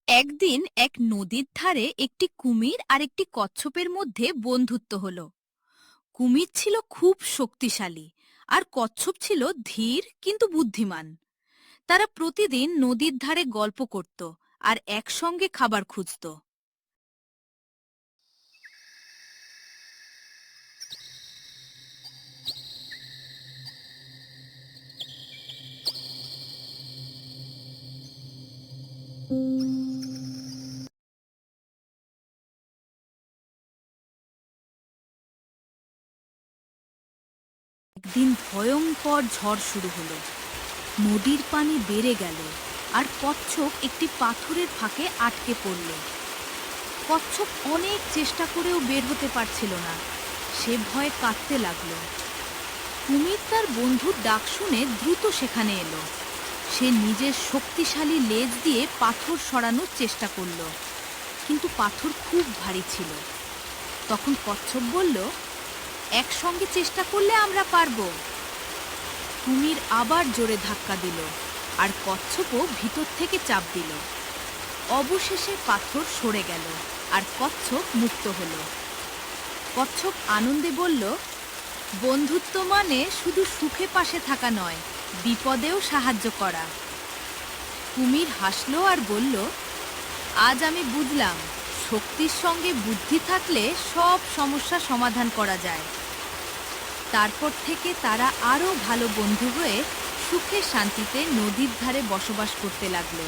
একদিন এক নদীর ধারে একটি কুমির আর একটি কচ্ছপের মধ্যে বন্ধুত্ব হলো। কুমির ছিল খুব শক্তিশালী আর কচ্ছপ ছিল ধীর কিন্তু বুদ্ধিমান। তারা প্রতিদিন নদীর ধারে গল্প করত আর একসঙ্গে খাবার খুঁজত। একদিন ভয়ঙ্কর ঝড় শুরু হলো। নদীর পানি বেড়ে গেল আর কচ্ছপ একটি পাথরের ফাঁকে আটকে পড়ল। কচ্ছপ অনেক চেষ্টা করেও বের হতে পারছিল না। সে ভয়ে কাঁদতে লাগলো। কুমির তার বন্ধুর ডাক শুনে দ্রুত সেখানে এলো। সে নিজের শক্তিশালী লেজ দিয়ে পাথর সরানোর চেষ্টা করল, কিন্তু পাথর খুব ভারী ছিল। তখন কচ্ছপ বলল, একসঙ্গে চেষ্টা করলে আমরা পারব। কুমির আবার জোরে ধাক্কা দিল আর কচ্ছপও ভিতর থেকে চাপ দিল। অবশেষে পাথর সরে গেল আর কচ্ছপ মুক্ত হলো। কচ্ছপ আনন্দে বলল, বন্ধুত্ব মানে শুধু সুখে পাশে থাকা নয়, বিপদেও সাহায্য করা। কুমির হাসল আর বলল, আজ আমি বুঝলাম, শক্তির সঙ্গে বুদ্ধি থাকলে সব সমস্যা সমাধান করা যায়। তারপর থেকে তারা আরও ভালো বন্ধু হয়ে সুখে শান্তিতে নদীর ধারে বসবাস করতে লাগলো।